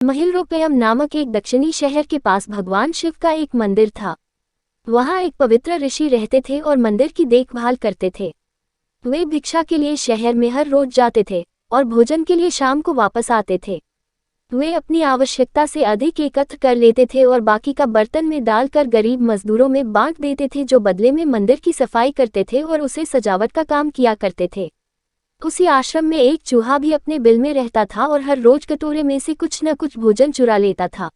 महिलरोपेयम नामक एक दक्षिणी शहर के पास भगवान शिव का एक मंदिर था। वहाँ एक पवित्र ऋषि रहते थे और मंदिर की देखभाल करते थे। वे भिक्षा के लिए शहर में हर रोज जाते थे और भोजन के लिए शाम को वापस आते थे। वे अपनी आवश्यकता से अधिक एकत्र कर लेते थे और बाकी का बर्तन में डालकर गरीब मजदूरों में बांट देते थे, जो बदले में मंदिर की सफाई करते थे और उसे सजावट का काम किया करते थे। उसी आश्रम में एक चूहा भी अपने बिल में रहता था और हर रोज कटोरे में से कुछ न कुछ भोजन चुरा लेता था।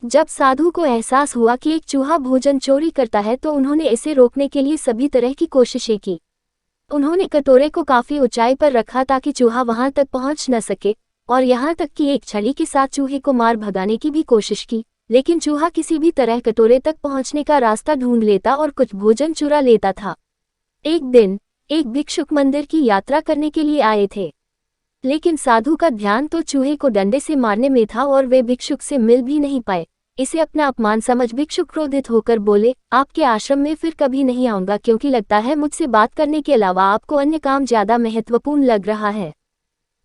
जब साधु को एहसास हुआ कि एक चूहा भोजन चोरी करता है तो उन्होंने इसे रोकने के लिए सभी तरह की कोशिशें की। उन्होंने कटोरे को काफी ऊंचाई पर रखा ताकि चूहा वहां तक पहुंच न सके, और यहाँ तक कि एक छड़ी के साथ चूहे को मार भगाने की भी कोशिश की, लेकिन चूहा किसी भी तरह कटोरे तक पहुंचने का रास्ता ढूंढ लेता और कुछ भोजन चुरा लेता था। एक दिन एक भिक्षुक मंदिर की यात्रा करने के लिए आए थे, लेकिन साधु का ध्यान तो चूहे को डंडे से मारने में था और वे भिक्षुक से मिल भी नहीं पाए। इसे अपना अपमान समझ भिक्षुक क्रोधित होकर बोले, आपके आश्रम में फिर कभी नहीं आऊंगा, क्योंकि लगता है मुझसे बात करने के अलावा आपको अन्य काम ज्यादा महत्वपूर्ण लग रहा है।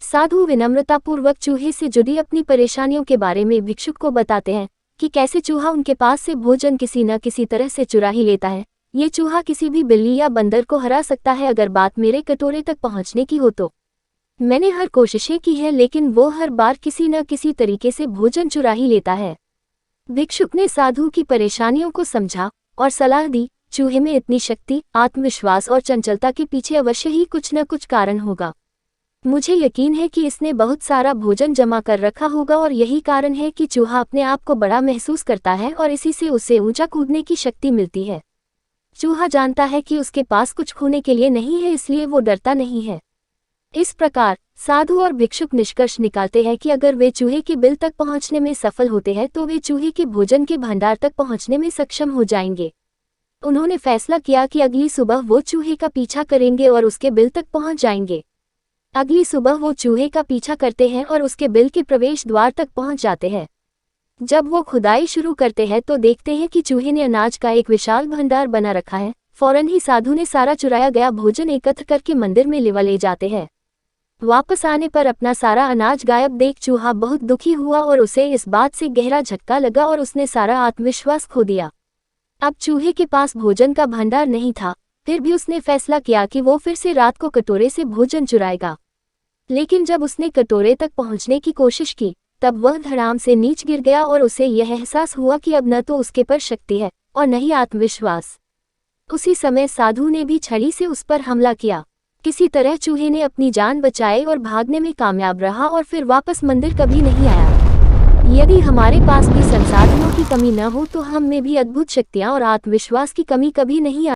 साधु विनम्रतापूर्वक चूहे से जुड़ी अपनी परेशानियों के बारे में भिक्षुक को बताते हैं कि कैसे चूहा उनके पास से भोजन किसी न किसी तरह से चुरा ही लेता है। ये चूहा किसी भी बिल्ली या बंदर को हरा सकता है अगर बात मेरे कटोरे तक पहुंचने की हो तो। मैंने हर कोशिशें की है, लेकिन वो हर बार किसी न किसी तरीके से भोजन चुरा ही लेता है। भिक्षुक ने साधु की परेशानियों को समझा और सलाह दी, चूहे में इतनी शक्ति, आत्मविश्वास और चंचलता के पीछे अवश्य ही कुछ न कुछ कारण होगा। मुझे यकीन है कि इसने बहुत सारा भोजन जमा कर रखा होगा और यही कारण है कि चूहा अपने आप को बड़ा महसूस करता है और इसी से उसे ऊंचा कूदने की शक्ति मिलती है। चूहा जानता है कि उसके पास कुछ खोने के लिए नहीं है, इसलिए वो डरता नहीं है। इस प्रकार साधु और भिक्षुक निष्कर्ष निकालते हैं कि अगर वे चूहे के बिल तक पहुंचने में सफल होते हैं तो वे चूहे के भोजन के भंडार तक पहुंचने में सक्षम हो जाएंगे। उन्होंने फैसला किया कि अगली सुबह वो चूहे का पीछा करेंगे और उसके बिल तक पहुंच जाएंगे। अगली सुबह वो चूहे का पीछा करते हैं और उसके बिल के प्रवेश द्वार तक पहुंच जाते हैं। जब वो खुदाई शुरू करते हैं तो देखते हैं कि चूहे ने अनाज का एक विशाल भंडार बना रखा है। फौरन ही साधु ने सारा चुराया गया भोजन एकत्र करके मंदिर में ले जाते हैं। वापस आने पर अपना सारा अनाज गायब देख चूहा बहुत दुखी हुआ और उसे इस बात से गहरा झटका लगा और उसने सारा आत्मविश्वास खो दिया। अब चूहे के पास भोजन का भंडार नहीं था, फिर भी उसने फैसला किया कि वो फिर से रात को कटोरे से भोजन चुराएगा। लेकिन जब उसने कटोरे तक पहुंचने की कोशिश की तब वह धड़ाम से नीचे गिर गया और उसे यह एहसास हुआ कि अब न तो उसके पर शक्ति है और न ही आत्मविश्वास। उसी समय साधु ने भी छड़ी से उस पर हमला किया। किसी तरह चूहे ने अपनी जान बचाई और भागने में कामयाब रहा और फिर वापस मंदिर कभी नहीं आया। यदि हमारे पास भी संसाधनों की कमी न हो तो हम में भी अद्भुत शक्तियां और आत्मविश्वास की कमी कभी नहीं